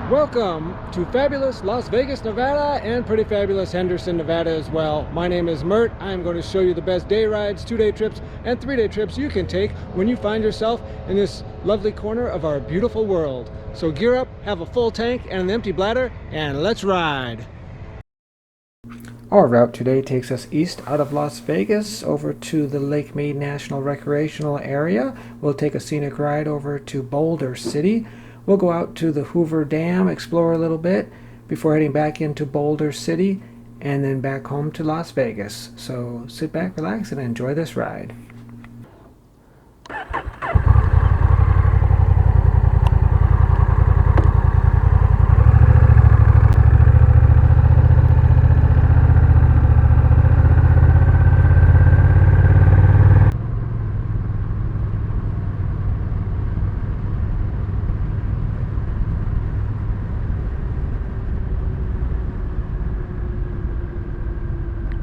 Welcome to fabulous Las Vegas, Nevada, and pretty fabulous Henderson, Nevada as well. My name is Mert. I'm going to show you the best day rides, 2-day trips, and 3-day trips you can take when you find yourself in this lovely corner of our beautiful world. So gear up, have a full tank and an empty bladder, and let's ride. Our route today takes us east out of Las Vegas over to the Lake Mead National Recreational Area. We'll take a scenic ride over to Boulder City. We'll go out to the Hoover Dam, explore a little bit before heading back into Boulder City and then back home to Las Vegas. So sit back, relax, and enjoy this ride.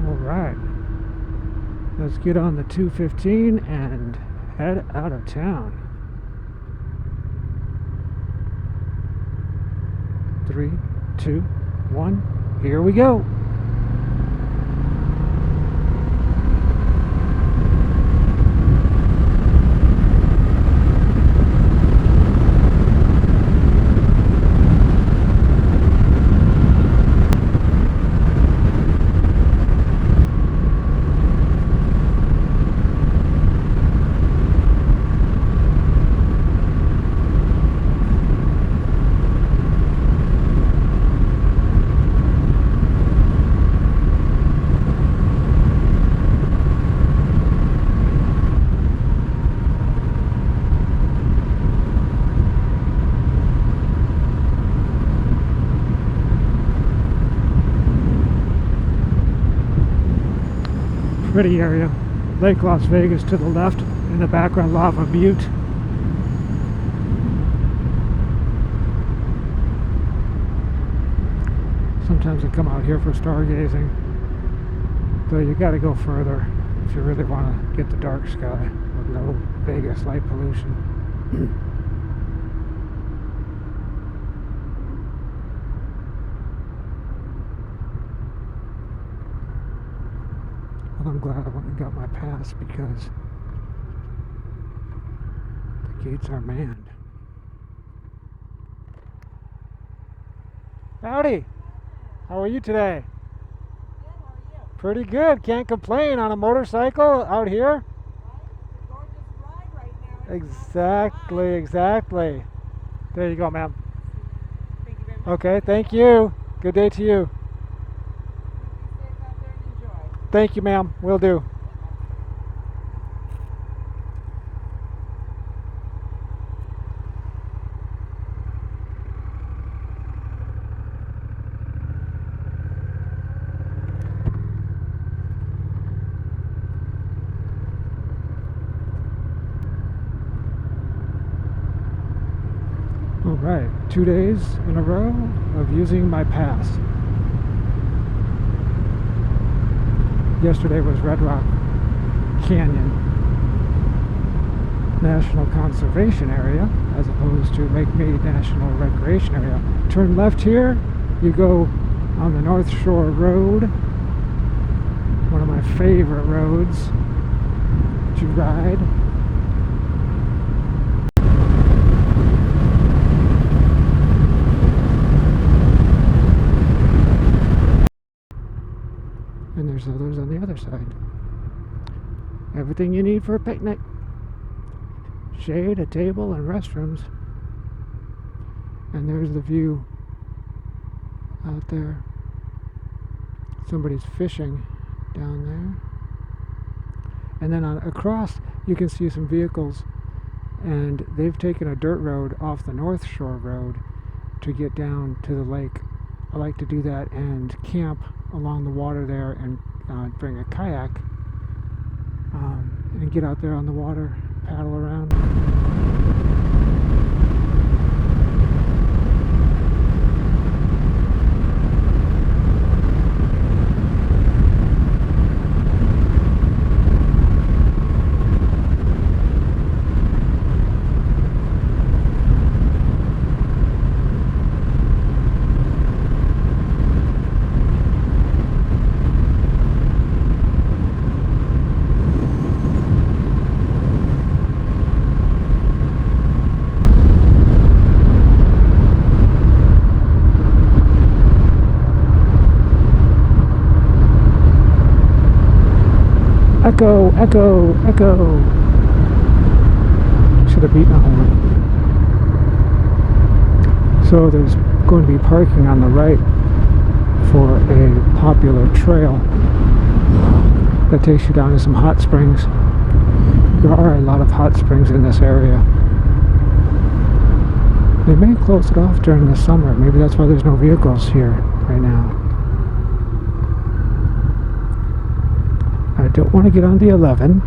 Alright, let's get on the 215 and head out of town. 3, 2, 1, here we go. Pretty area. Lake Las Vegas to the left, in the background Lava Butte. Sometimes I come out here for stargazing, though you got to go further if you really want to get the dark sky with no Vegas light pollution. I'm glad I went and got my pass because the gates are manned. Howdy! How are you today? Good, how are you? Pretty good. Can't complain on a motorcycle out here. Gorgeous ride right now. Exactly. There you go, ma'am. Thank you very much. Okay, thank you. Good day to you. Be safe out there and enjoy. Thank you, ma'am. Will do. Alright, 2 days in a row of using my pass. Yesterday was Red Rock Canyon National Conservation Area as opposed to Lake Mead National Recreation Area. Turn left here, you go on the North Shore Road, one of my favorite roads to ride. And there's others on the other side. Everything you need for a picnic. Shade, a table, and restrooms. And there's the view out there. Somebody's fishing down there. And then across you can see some vehicles, and they've taken a dirt road off the North Shore Road to get down to the lake. I like to do that and camp along the water there and bring a kayak and get out there on the water, paddle around. Echo, echo, echo. Should have beaten a horn. So there's going to be parking on the right for a popular trail that takes you down to some hot springs. There are a lot of hot springs in this area. They may close it off during the summer. Maybe that's why there's no vehicles here right now. I don't want to get on the 11.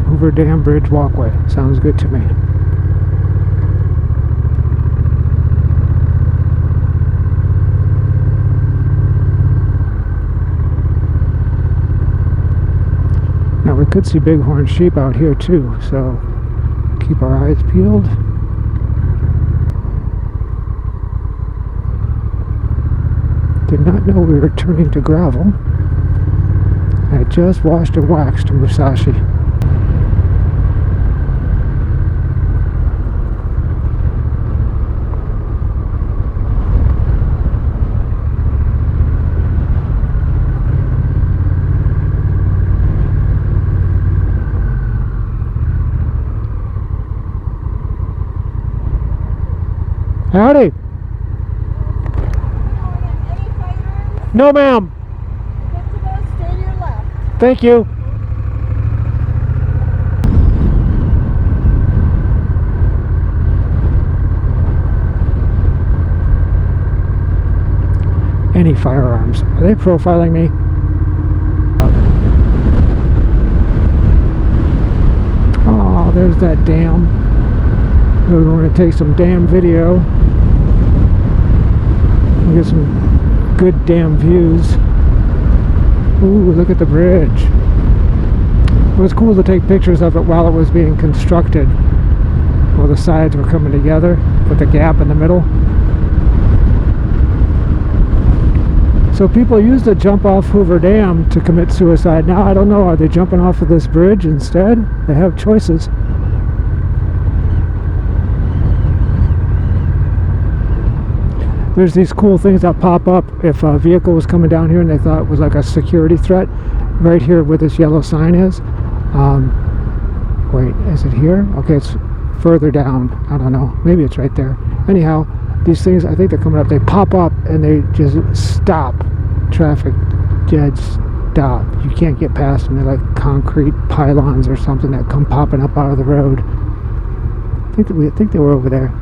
Hoover Dam Bridge Walkway. Sounds good to me. Now we could see bighorn sheep out here too, so keep our eyes peeled. Did not know we were turning to gravel. I just washed and waxed Musashi. Howdy. Any fighters? No, ma'am. Get to go, stay to your left. Thank you. Any firearms? Are they profiling me? Oh, there's that dam. We're going to take some dam video. We'll get some good dam views. Ooh, look at the bridge. It was cool to take pictures of it while it was being constructed. While the sides were coming together with a gap in the middle. So people used to jump off Hoover Dam to commit suicide. Now I don't know, are they jumping off of this bridge instead? They have choices. There's these cool things that pop up if a vehicle was coming down here and they thought it was like a security threat. Right here where this yellow sign is. Wait, is it here? Okay, it's further down. I don't know. Maybe it's right there. Anyhow, these things, I think they're coming up. They pop up and they just stop traffic. Dead stop. You can't get past them. They're like concrete pylons or something that come popping up out of the road. I think they were over there.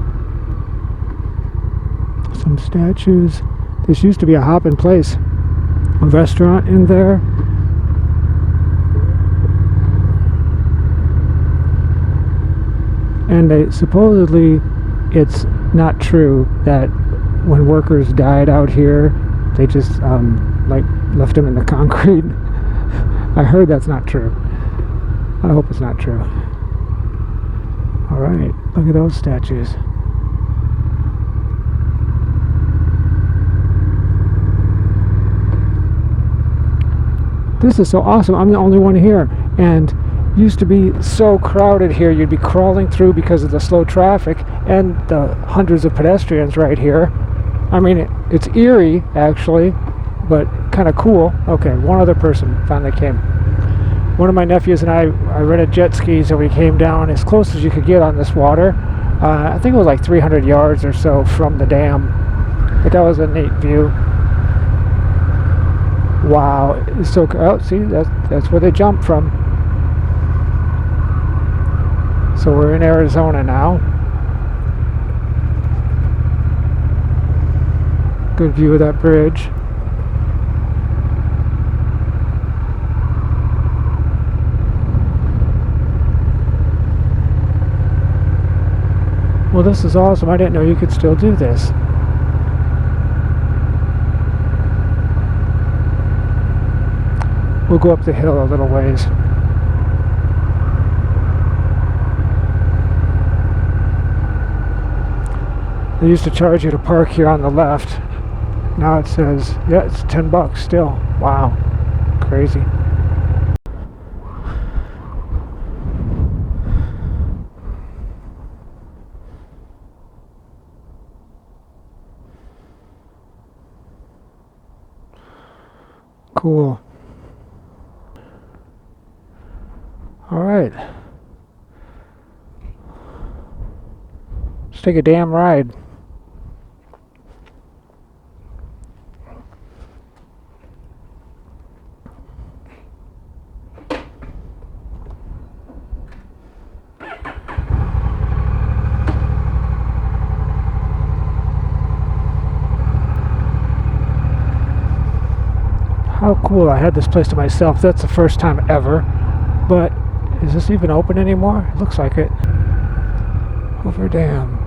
Some statues. This used to be a hopping place. A restaurant in there. And they supposedly, it's not true that when workers died out here, they just like left them in the concrete. I heard that's not true. I hope it's not true. All right, look at those statues. This is so awesome. I'm the only one here, and used to be so crowded here. You'd be crawling through because of the slow traffic and the hundreds of pedestrians right here. I mean, it's eerie actually, but kind of cool. Okay, one other person finally came. One of my nephews and I rented jet skis, and we came down as close as you could get on this water. I think it was like 300 yards or so from the dam, but that was a neat view. Wow, it's so, oh, see, that's where they jump from. So we're in Arizona now. Good view of that bridge. Well, this is awesome. I didn't know you could still do this. We'll go up the hill a little ways. They used to charge you to park here on the left. Now it says, yeah, it's $10 still. Wow, crazy. Cool. All right. Let's take a damn ride. How cool, I had this place to myself. That's the first time ever. But is this even open anymore? It looks like it. Hoover Dam.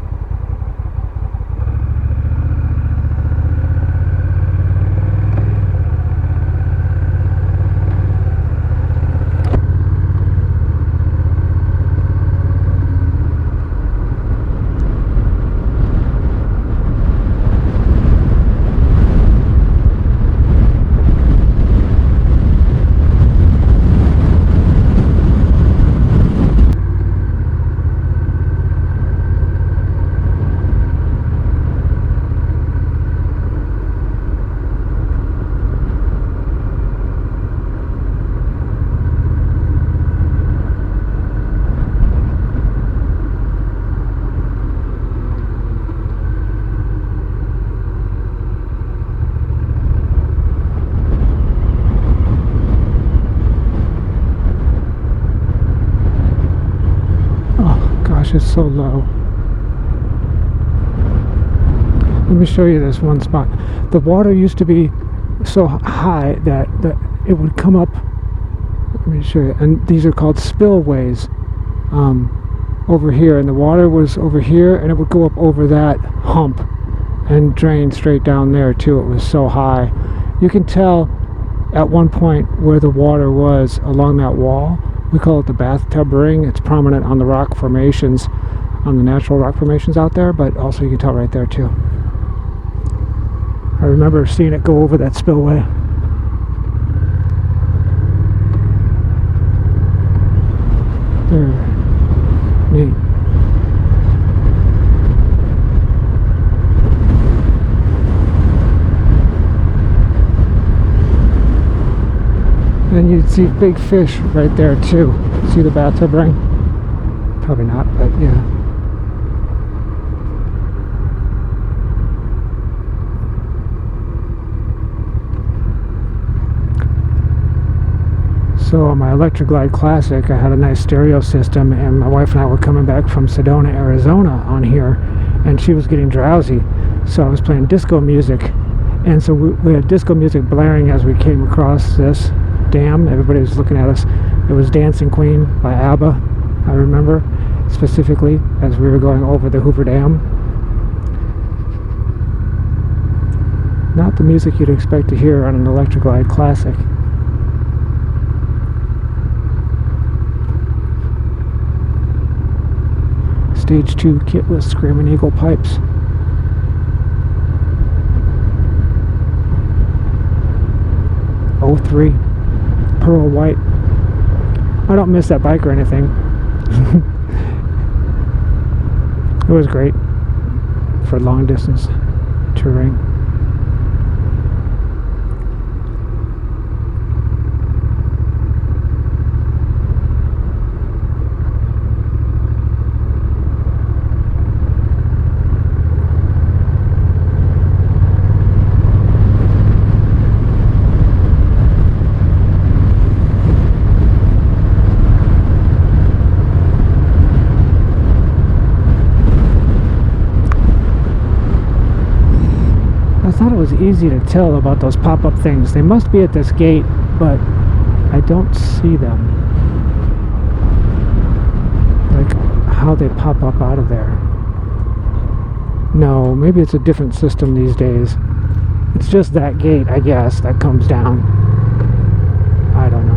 It's so low. Let me show you this one spot. The water used to be so high that it would come up. Let me show you. And these are called spillways over here. And the water was over here, and it would go up over that hump and drain straight down there too. It was so high. You can tell at one point where the water was along that wall. We call it the bathtub ring. It's prominent on the rock formations, on the natural rock formations out there, but also you can tell right there too. I remember seeing it go over that spillway. There. Neat. And you'd see big fish right there too. See the bathtub ring? Probably not, but yeah. So on my Electric Glide Classic, I had a nice stereo system, and my wife and I were coming back from Sedona, Arizona on here, and she was getting drowsy, so I was playing disco music, and so we had disco music blaring as we came across this dam. Everybody was looking at us. It was Dancing Queen by ABBA, I remember specifically, as we were going over the Hoover Dam. Not the music you'd expect to hear on an Electric Glide Classic. Stage 2 kit with Screaming Eagle pipes. '03 pearl white. I don't miss that bike or anything. It was great for long distance touring. I thought it was easy to tell about those pop-up things. They must be at this gate, but I don't see them. Like how they pop up out of there. No, maybe it's a different system these days. It's just that gate, I guess, that comes down. I don't know.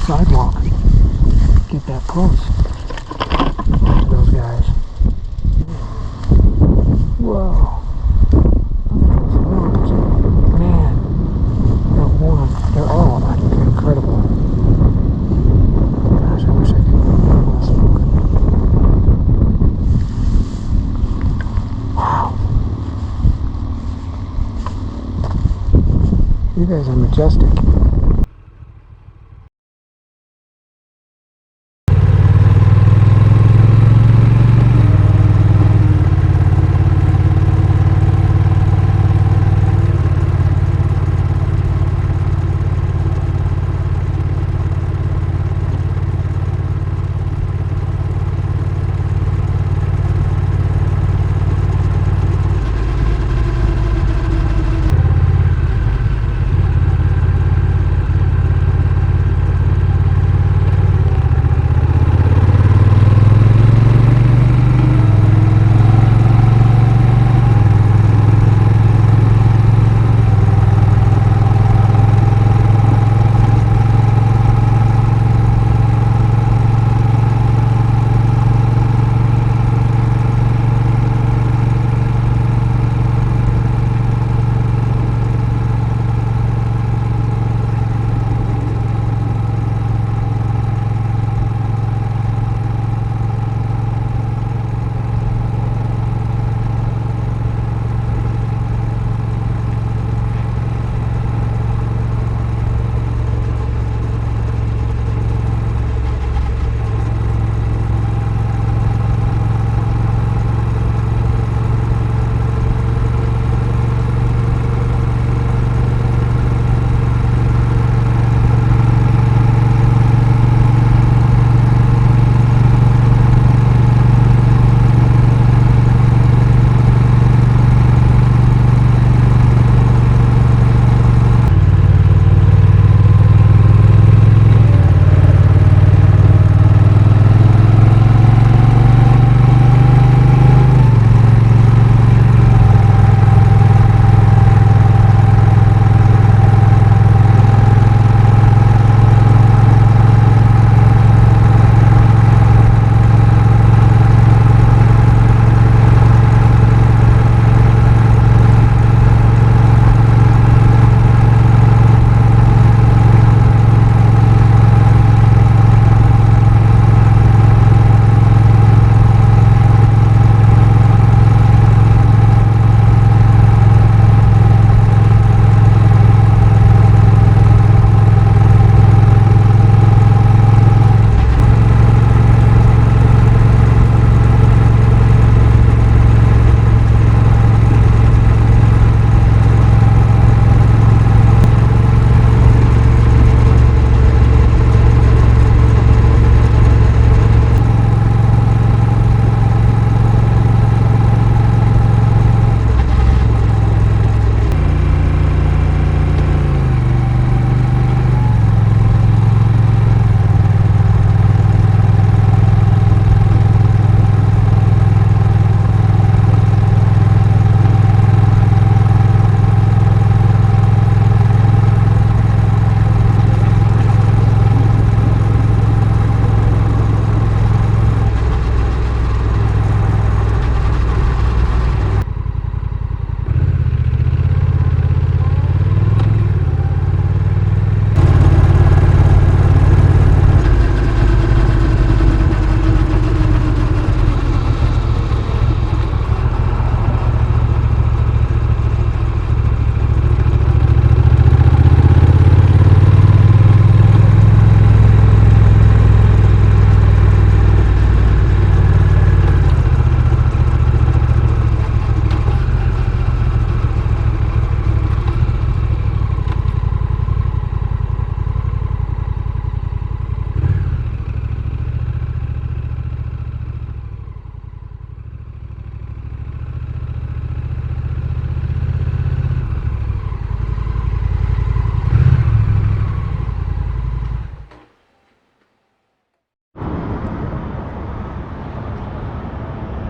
sidewalk. Get that close to those guys. Whoa. Look at those moves. Man, they're all incredible. Gosh, I wish I could get less smoke. Wow. You guys are majestic.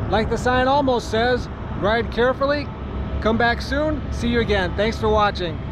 Like the sign almost says, ride carefully, come back soon, see you again. Thanks for watching.